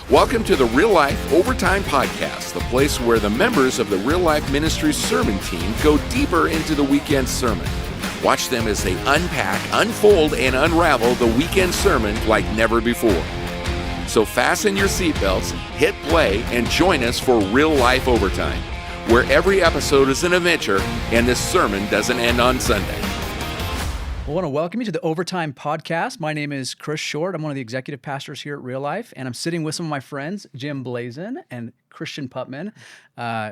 Welcome to the Real Life Overtime Podcast, the place where the members of the Real Life Ministries sermon team go deeper into the weekend sermon. Watch them as they unpack, unfold, and unravel the weekend sermon like never before. So fasten your seatbelts, hit play, and join us for Real Life Overtime, where every episode is an adventure and this sermon doesn't end on Sunday. I want to welcome you to the Overtime Podcast. My name is Chris Short. I'm one of the executive pastors here at Real Life, and I'm sitting with some of my friends, Jim Blazin and Christian Putman.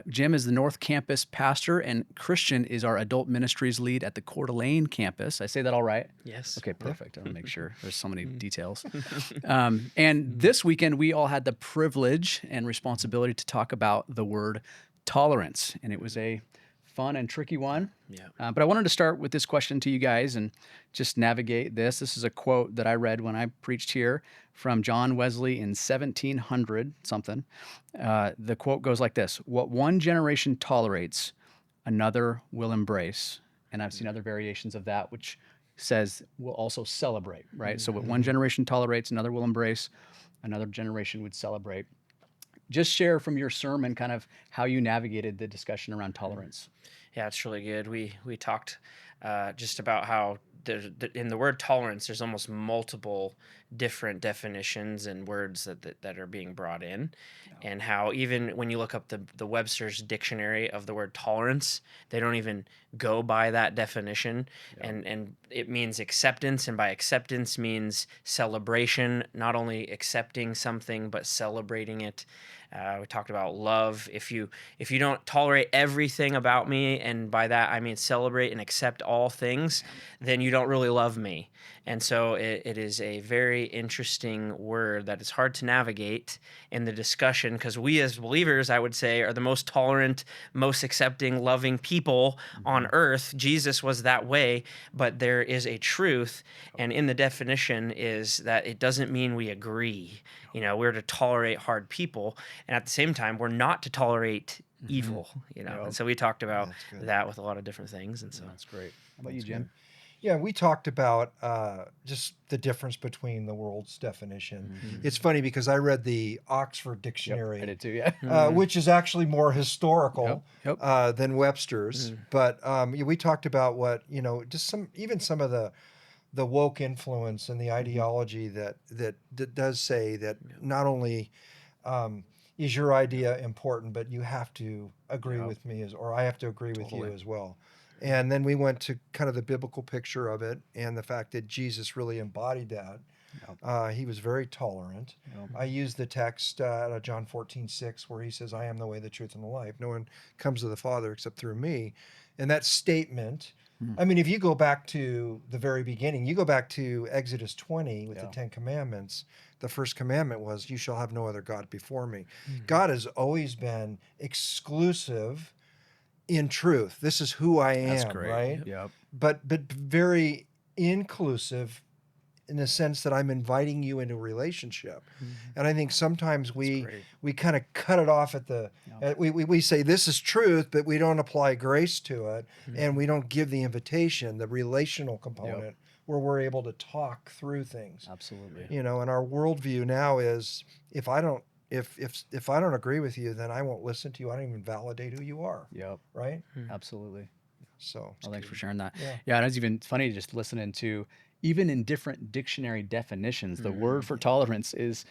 Jim is the North Campus pastor, and Christian is our adult ministries lead at the Coeur d'Alene campus. I say that all right? Yes. Okay, perfect. I want to make sure. There's so many details. And this weekend, we all had the privilege and responsibility to talk about the word tolerance, and it was a fun and tricky one. Yeah. But I wanted to start with this question to you guys and just navigate this. This is a quote that I read when I preached here from John Wesley in 1700 something. The quote goes like this: "What one generation tolerates, another will embrace." And I've seen other variations of that, which says we'll also celebrate, right? Mm-hmm. So what one generation tolerates, another will embrace, another generation would celebrate. Just share from your sermon kind of how you navigated the discussion around tolerance. Yeah, it's really good. We talked just about how in the word tolerance, there's almost multiple different definitions and words that are being brought in, and how even when you look up the Webster's dictionary of the word tolerance, they don't even go by that definition, and it means acceptance, and by acceptance means celebration, not only accepting something but celebrating it. We talked about love. If you don't tolerate everything about me, and by that I mean celebrate and accept all things, then you don't really love me. And so it is a very interesting word that is hard to navigate in the discussion, because we as believers, I would say, are the most tolerant, most accepting, loving people on earth. Jesus was that way, but there is a truth, and in the definition is that it doesn't mean we agree. You know, we're to tolerate hard people, and at the same time, we're not to tolerate evil, you know. And so we talked about that with a lot of different things, and so that's great. How about you, Jim? Yeah, we talked about just the difference between the world's definition. It's funny because I read the Oxford Dictionary, I did too, yeah. which is actually more historical than Webster's. But we talked about what, just some of the woke influence and the ideology that does say that not only is your idea important, but you have to agree with me, or I have to agree with you as well. And then we went to kind of the biblical picture of it and the fact that Jesus really embodied that. He was very tolerant. I used the text out of John 14:6 where he says, "I am the way, the truth, and the life. No one comes to the Father except through me." And that statement, I mean, if you go back to the very beginning, you go back to Exodus 20 with the 10 Commandments, the first commandment was, "You shall have no other God before me." God has always been exclusive in truth. This is who I am. That's great. Right? Yep. But very inclusive in the sense that I'm inviting you into a relationship. And I think sometimes we kind of cut it off at the, we say this is truth, but we don't apply grace to it, and we don't give the invitation, the relational component, where we're able to talk through things. Absolutely. And our worldview now is, if I don't agree with you, then I won't listen to you. I don't even validate who you are. Yep. Right? Absolutely. So. Well, thanks for sharing that. Yeah, and it's even funny just listening to, even in different dictionary definitions, the word for tolerance is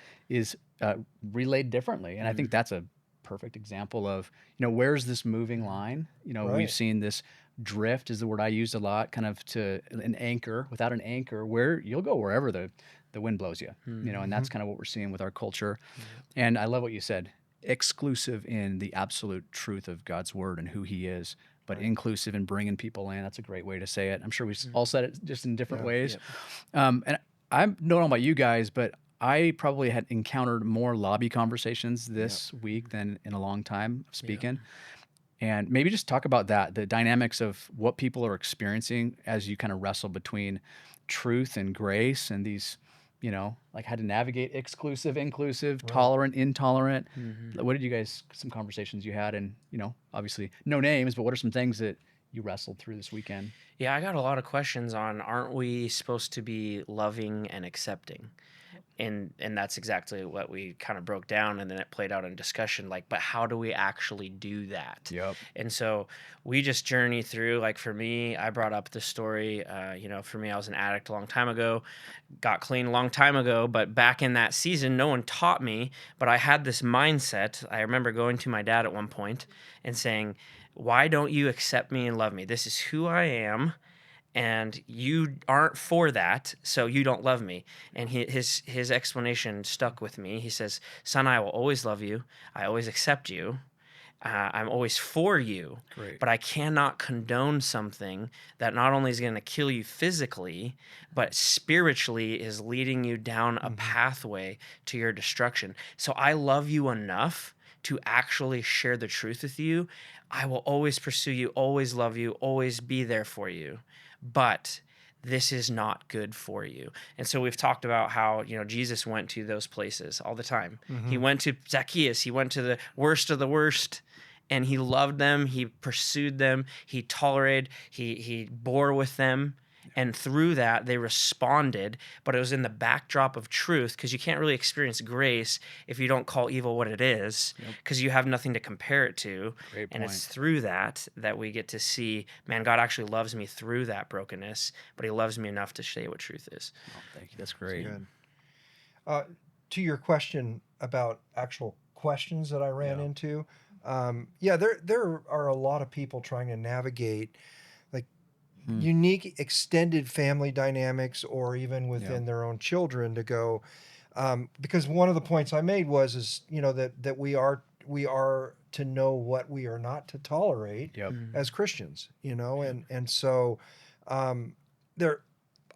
relayed differently. And I think that's a perfect example of, where's this moving line? We've seen this drift is the word I used a lot, kind of to an anchor. Without an anchor, where you'll go wherever the wind blows you, and that's kind of what we're seeing with our culture. And I love what you said, exclusive in the absolute truth of God's word and who he is, but inclusive in bringing people in. That's a great way to say it. I'm sure we all said it just in different ways. And I don't know about you guys, but I probably had encountered more lobby conversations this week than in a long time of speaking. And maybe just talk about that, the dynamics of what people are experiencing as you kind of wrestle between truth and grace and these, like how to navigate exclusive, inclusive, tolerant, intolerant. What did you guys, some conversations you had, and, obviously no names, but what are some things that you wrestled through this weekend? Yeah, I got a lot of questions on, aren't we supposed to be loving and accepting? and that's exactly what we kind of broke down, and then it played out in discussion, like, but how do we actually do that? Yep. And so we just journey through. Like for me, I brought up the story, for me, I was an addict a long time ago, got clean a long time ago, but back in that season, no one taught me, but I had this mindset. I remember going to my dad at one point and saying, why don't you accept me and love me? This is who I am, and you aren't for that, so you don't love me. And his explanation stuck with me. He says, son, I will always love you. I always accept you. I'm always for you. Great. But I cannot condone something that not only is going to kill you physically, but spiritually is leading you down a pathway to your destruction. So I love you enough to actually share the truth with you. I will always pursue you, always love you, always be there for you. But this is not good for you. And so we've talked about how, Jesus went to those places all the time. He went to Zacchaeus. He went to the worst of the worst, and he loved them. He pursued them. He tolerated. He bore with them. And through that, they responded, but it was in the backdrop of truth, because you can't really experience grace if you don't call evil what it is, because you have nothing to compare it to. Great And point. it's through that we get to see, man, God actually loves me through that brokenness, but he loves me enough to say what truth is. Oh, thank you. That's great. Good. To your question about actual questions that I ran into, there are a lot of people trying to navigate like unique extended family dynamics, or even within their own children, to go, because one of the points I made is that we are to know what we are not to tolerate as Christians, and so there.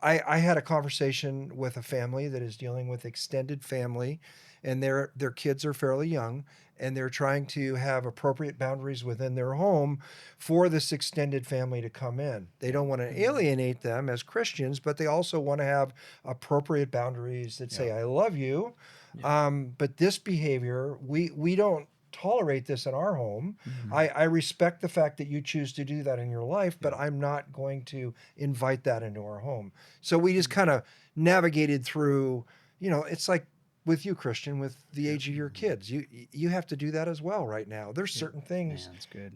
I had a conversation with a family that is dealing with extended family, and their kids are fairly young, and they're trying to have appropriate boundaries within their home for this extended family to come in. They don't want to alienate them as Christians, but they also want to have appropriate boundaries that say, I love you, but this behavior, we don't tolerate this in our home. I respect the fact that you choose to do that in your life, but I'm not going to invite that into our home. So we just kind of navigated through, it's like with you, Christian, with the age of your kids, you have to do that as well right now. There's certain things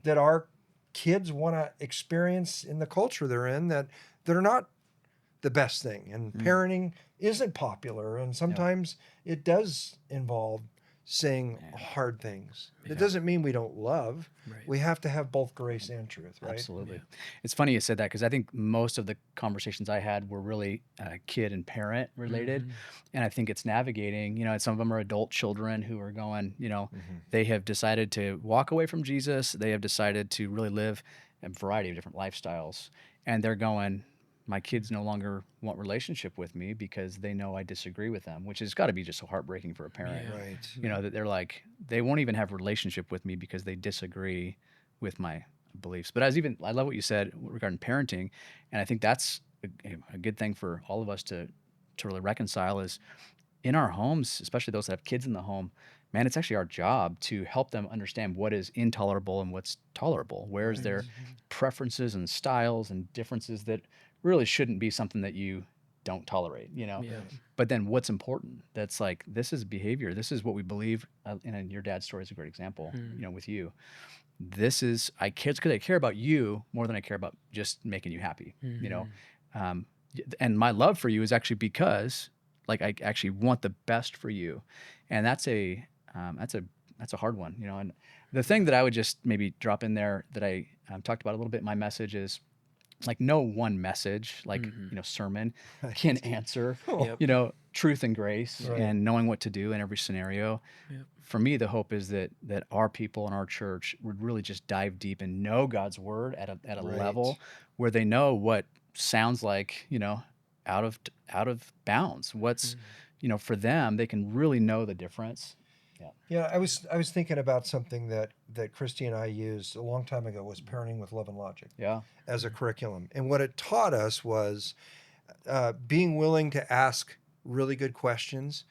that our kids want to experience in the culture they're in that are not the best thing. And parenting isn't popular. And sometimes it does involve saying hard things. It doesn't mean we don't love. Right. We have to have both grace and truth, right? Absolutely. It's funny you said that, because I think most of the conversations I had were really kid and parent related. And I think it's navigating, and some of them are adult children who are going, they have decided to walk away from Jesus. They have decided to really live a variety of different lifestyles. And they're going, my kids no longer want relationship with me because they know I disagree with them, which has got to be just so heartbreaking for a parent. Yeah. Right. That they're like, they won't even have relationship with me because they disagree with my beliefs. But I love what you said regarding parenting. And I think that's a good thing for all of us to really reconcile is in our homes, especially those that have kids in the home, man, it's actually our job to help them understand what is intolerable and what's tolerable. Where's their preferences and styles and differences that really shouldn't be something that you don't tolerate, But then what's important? That's like, this is behavior. This is what we believe. And your dad's story is a great example, with you. This is, kids, because I care about you more than I care about just making you happy, and my love for you is actually because like, I actually want the best for you. And that's a hard one, and the thing that I would just maybe drop in there that I talked about a little bit in my message is, like, no one message, like, sermon can answer, truth and grace and knowing what to do in every scenario. For me, the hope is that our people in our church would really just dive deep and know God's word at a level where they know what sounds like, out of bounds. What's, for them, they can really know the difference. Yeah, I was thinking about something that Christy and I used a long time ago, was Parenting with Love and Logic. As a curriculum. And what it taught us was being willing to ask really good questions.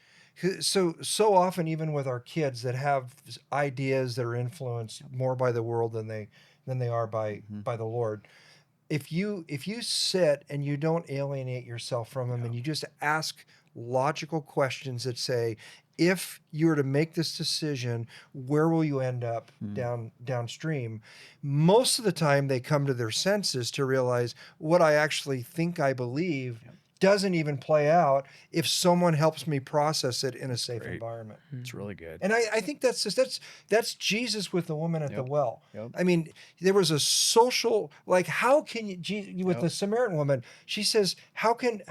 So often, even with our kids that have ideas that are influenced more by the world than they are by the Lord, if you sit and you don't alienate yourself from them, and you just ask logical questions that say, if you were to make this decision, where will you end up downstream? Most of the time they come to their senses to realize what I actually think I believe doesn't even play out if someone helps me process it in a safe environment. It's really good. And I think that's Jesus with the woman at the well. Yep. I mean, there was a social, like, how can you with the Samaritan woman? She says, how can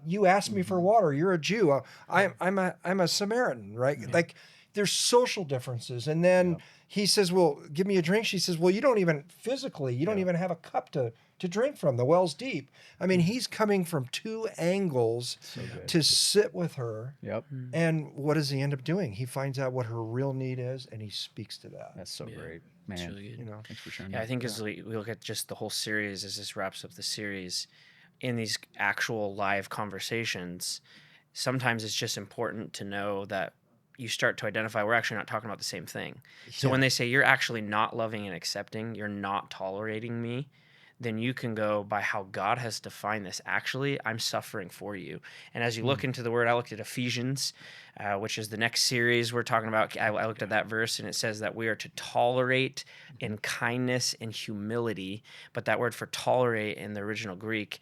you ask me for water? You're a Jew. I'm a Samaritan, right? Like, there's social differences. And then he says, well, give me a drink. She says, well, you don't even have a cup to drink from. The well's deep. I mean, he's coming from two angles to sit with her. Yep. And what does he end up doing? He finds out what her real need is, and he speaks to that. That's so great, man. It's really good. Thanks for sharing. Yeah, I think as we look at just the whole series, as this wraps up the series, in these actual live conversations, sometimes it's just important to know that you start to identify we're actually not talking about the same thing. So when they say you're actually not loving and accepting, you're not tolerating me, then you can go by how God has defined this. Actually, I'm suffering for you. And as you look into the word, I looked at Ephesians, which is the next series we're talking about. I looked at that verse, and it says that we are to tolerate in kindness and humility. But that word for tolerate in the original Greek,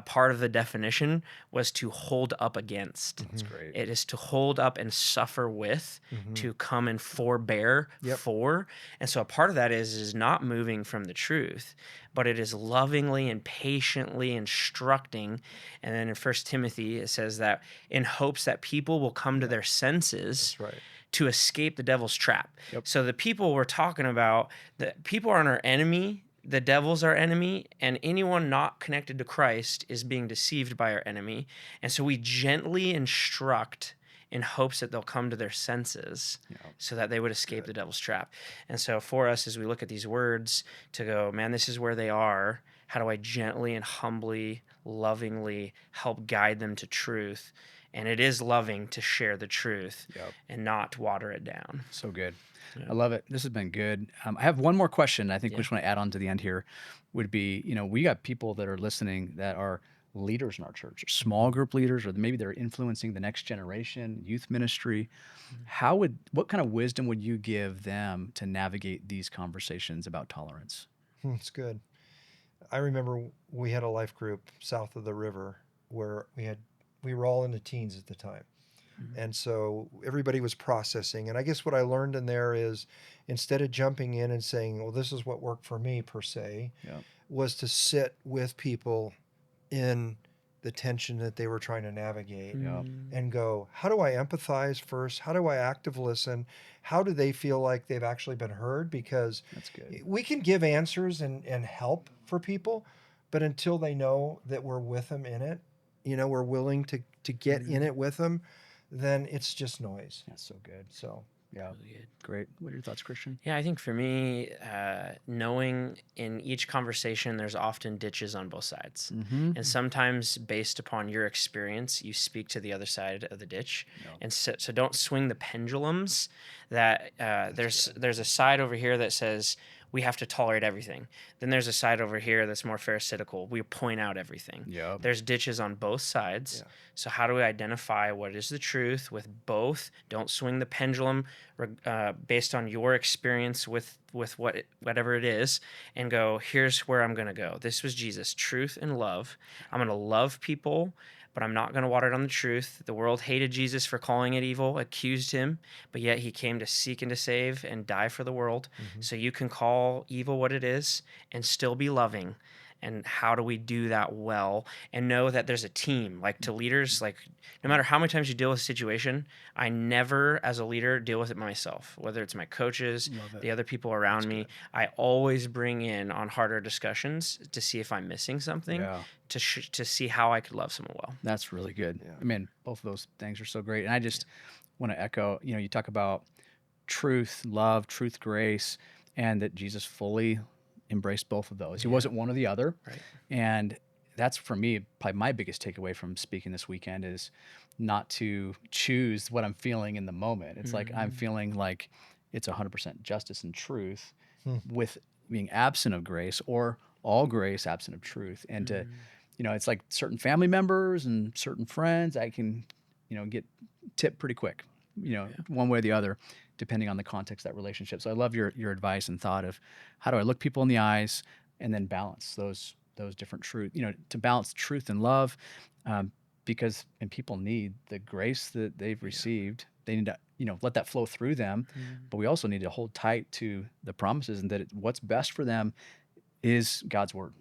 part of the definition was to hold up against. That's great. It is to hold up and suffer with, to come and forbear for. And so a part of that is not moving from the truth, but it is lovingly and patiently instructing. And then in 1 Timothy, it says that in hopes that people will come to their senses to escape the devil's trap. So the people we're talking about, the people aren't our enemy. The devil's our enemy, and anyone not connected to Christ is being deceived by our enemy. And so we gently instruct in hopes that they'll come to their senses so that they would escape the devil's trap. And so for us, as we look at these words, to go, man, this is where they are. How do I gently and humbly, lovingly help guide them to truth? And it is loving to share the truth and not water it down. So good. I love it. This has been good. I have one more question I think we just want to add on to the end here would be, we got people that are listening that are leaders in our church, small group leaders, or maybe they're influencing the next generation, youth ministry. What kind of wisdom would you give them to navigate these conversations about tolerance? It's good. I remember we had a life group south of the river where we were all in the teens at the time. And so everybody was processing. And I guess what I learned in there is instead of jumping in and saying, well, this is what worked for me per se, was to sit with people in the tension that they were trying to navigate and go, how do I empathize first? How do I active listen? How do they feel like they've actually been heard? Because we can give answers and help for people, but until they know that we're with them in it, we're willing to get in it with them, then it's just noise. That's so good. So, really good. Great. What are your thoughts, Christian? Yeah, I think for me, knowing in each conversation, there's often ditches on both sides. And sometimes based upon your experience, you speak to the other side of the ditch. And so don't swing the pendulums that there's a side over here that says, we have to tolerate everything. Then there's a side over here that's more pharisaical. We point out everything. There's ditches on both sides. So how do we identify what is the truth with both? Don't swing the pendulum based on your experience with whatever it is, and go, here's where I'm going to go. This was Jesus, truth and love. I'm going to love people, but I'm not going to water it on the truth. The world hated Jesus for calling it evil, accused him, but yet he came to seek and to save and die for the world. So you can call evil what it is and still be loving. And how do we do that well and know that there's a team? Like to leaders, like no matter how many times you deal with a situation, I never as a leader deal with it myself, whether it's my coaches, the other people around me. I always bring in on harder discussions to see if I'm missing something, to see how I could love someone well. That's really good. I mean, both of those things are so great. And I just want to echo, you talk about truth, love, truth, grace, and that Jesus fully embraced both of those. He wasn't one or the other. And that's for me, probably my biggest takeaway from speaking this weekend is not to choose what I'm feeling in the moment. It's like I'm feeling like it's 100% justice and truth with being absent of grace, or all grace, absent of truth. And to, it's like certain family members and certain friends, I can, get tipped pretty quick, one way or the other, depending on the context of that relationship. So I love your advice and thought of how do I look people in the eyes and then balance those different truth, to balance truth and love, because people need the grace that they've received. They need to, let that flow through them, but we also need to hold tight to the promises and that what's best for them is God's word,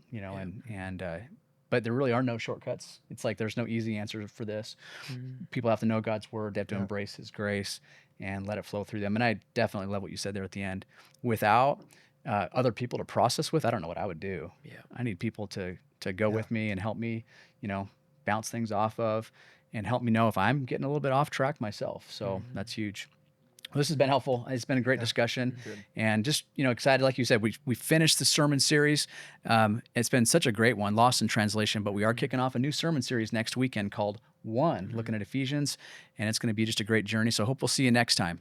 but there really are no shortcuts. It's like there's no easy answer for this. People have to know God's word. They have to embrace his grace and let it flow through them. And I definitely love what you said there at the end. Without other people to process with, I don't know what I would do. Yeah. I need people to go with me and help me, bounce things off of and help me know if I'm getting a little bit off track myself. So that's huge. Well, this has been helpful. It's been a great discussion, and just excited. Like you said, we finished the sermon series. It's been such a great one, Lost in Translation. But we are kicking off a new sermon series next weekend called One, looking at Ephesians, and it's going to be just a great journey. So I hope we'll see you next time.